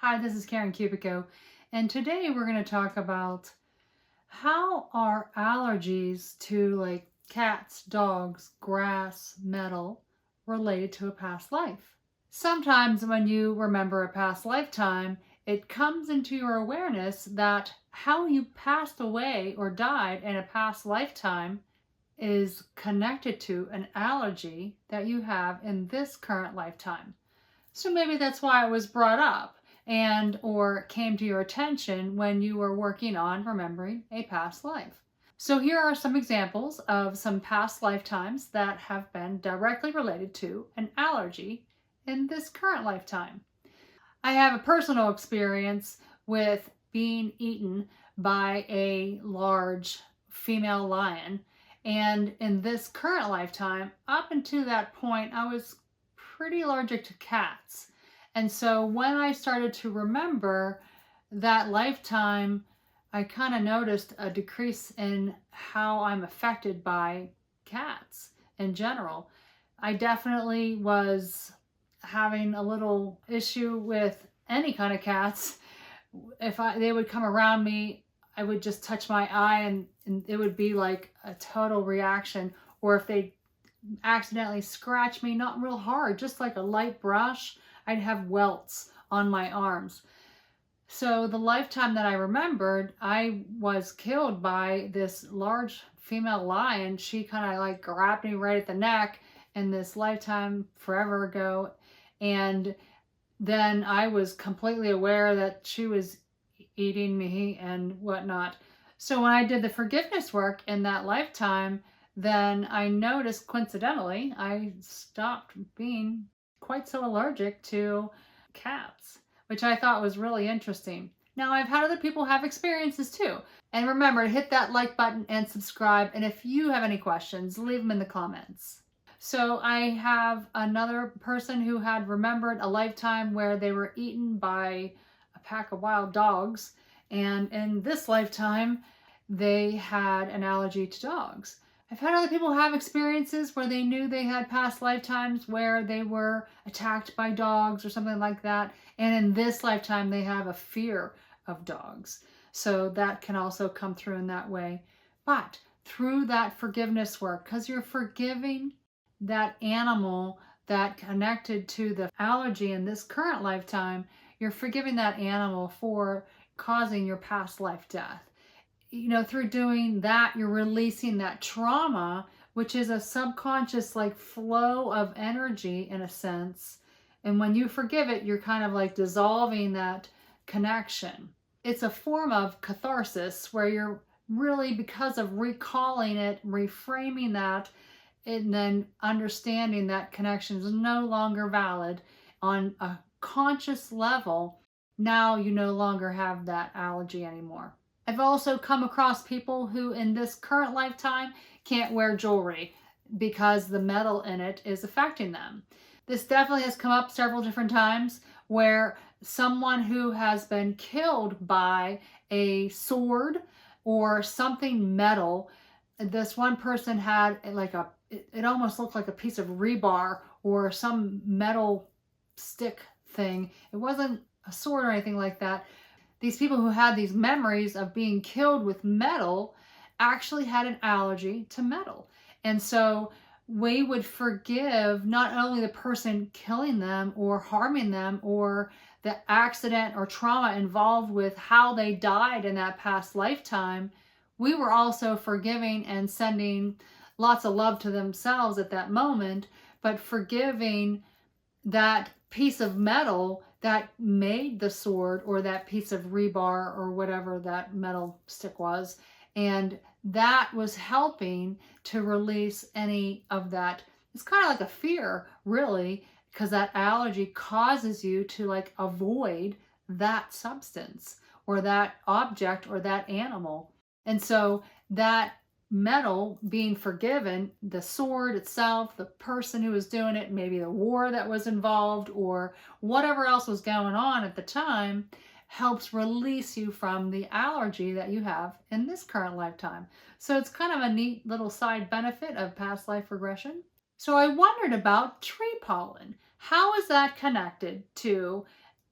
Hi, this is Karen Kubicko, and today we're going to talk about how are allergies to like cats, dogs, grass, metal related to a past life. Sometimes when you remember a past lifetime, it comes into your awareness that how you passed away or died in a past lifetime is connected to an allergy that you have in this current lifetime. So maybe that's why it was brought up and or came to your attention when you were working on remembering a past life. So here are some examples of some past lifetimes that have been directly related to an allergy in this current lifetime. I have a personal experience with being eaten by a large female lion. And in this current lifetime, up until that point, I was pretty allergic to cats. And so when I started to remember that lifetime, I kind of noticed a decrease in how I'm affected by cats in general. I definitely was having a little issue with any kind of cats. If they would come around me, I would just touch my eye and it would be like a total reaction. Or if they accidentally scratch me, not real hard, just like a light brush, I'd have welts on my arms. So the lifetime that I remembered, I was killed by this large female lion. She kind of like grabbed me right at the neck in this lifetime forever ago. And then I was completely aware that she was eating me and whatnot. So when I did the forgiveness work in that lifetime, then I noticed coincidentally, I stopped being quite so allergic to cats, which I thought was really interesting. Now, I've had other people have experiences too. And remember, hit that like button and subscribe. And if you have any questions, leave them in the comments. So I have another person who had remembered a lifetime where they were eaten by a pack of wild dogs. And in this lifetime, they had an allergy to dogs. I've had other people have experiences where they knew they had past lifetimes where they were attacked by dogs or something like that. And in this lifetime, they have a fear of dogs. So that can also come through in that way. But through that forgiveness work, because you're forgiving that animal that connected to the allergy in this current lifetime, you're forgiving that animal for causing your past life death. You know, through doing that, you're releasing that trauma, which is a subconscious like flow of energy in a sense. And when you forgive it, you're kind of like dissolving that connection. It's a form of catharsis where you're really, because of recalling it, reframing that, and then understanding that connection is no longer valid on a conscious level. Now you no longer have that allergy anymore. I've also come across people who in this current lifetime can't wear jewelry because the metal in it is affecting them. This definitely has come up several different times where someone who has been killed by a sword or something metal, this one person had like it almost looked like a piece of rebar or some metal stick thing. It wasn't a sword or anything like that. These people who had these memories of being killed with metal actually had an allergy to metal. And so we would forgive not only the person killing them or harming them or the accident or trauma involved with how they died in that past lifetime, we were also forgiving and sending lots of love to themselves at that moment, but forgiving that piece of metal that made the sword or that piece of rebar or whatever that metal stick was. And that was helping to release any of that. It's kind of like a fear, really, because that allergy causes you to like avoid that substance or that object or that animal. And so that metal being forgiven, the sword itself, the person who was doing it, maybe the war that was involved or whatever else was going on at the time, helps release you from the allergy that you have in this current lifetime. So it's kind of a neat little side benefit of past life regression. So I wondered about tree pollen. How is that connected to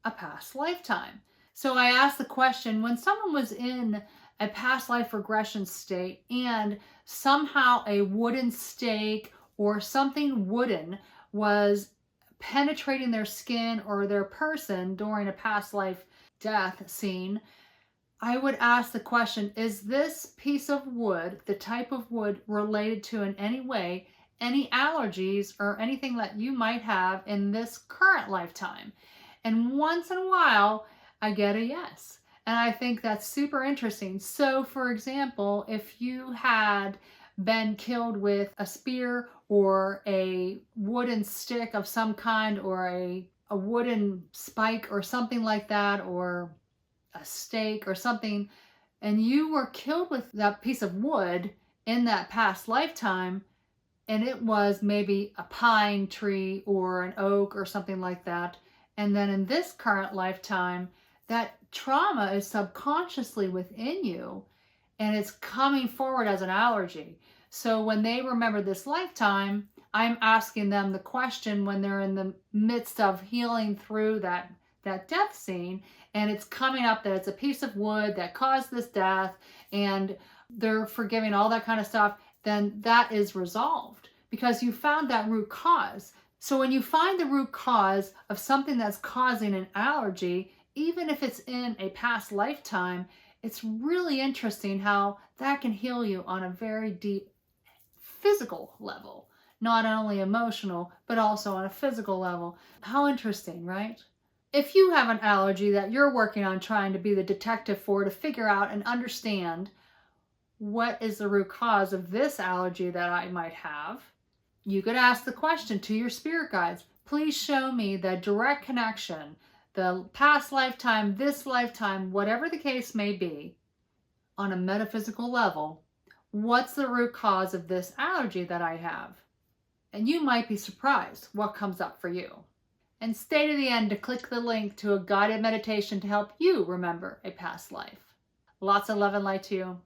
a past lifetime. So I asked the question, when someone was in a past life regression state and somehow a wooden stake or something wooden was penetrating their skin or their person during a past life death scene, I would ask the question, is this piece of wood, the type of wood, related to in any way any allergies or anything that you might have in this current lifetime? And once in a while, I get a yes. And I think that's super interesting. So, for example, if you had been killed with a spear or a wooden stick of some kind or a wooden spike or something like that, or a stake or something, and you were killed with that piece of wood in that past lifetime, and it was maybe a pine tree or an oak or something like that, and then in this current lifetime, that trauma is subconsciously within you and it's coming forward as an allergy. So when they remember this lifetime, I'm asking them the question when they're in the midst of healing through that death scene, and it's coming up that it's a piece of wood that caused this death, and they're forgiving all that kind of stuff, then that is resolved because you found that root cause. So when you find the root cause of something that's causing an allergy, even if it's in a past lifetime, it's really interesting how that can heal you on a very deep physical level, not only emotional, but also on a physical level. How interesting, right? If you have an allergy that you're working on trying to be the detective for, to figure out and understand what is the root cause of this allergy that I might have, you could ask the question to your spirit guides, please show me the direct connection, the past lifetime, this lifetime, whatever the case may be, on a metaphysical level, what's the root cause of this allergy that I have? And you might be surprised what comes up for you. And stay to the end to click the link to a guided meditation to help you remember a past life. Lots of love and light to you.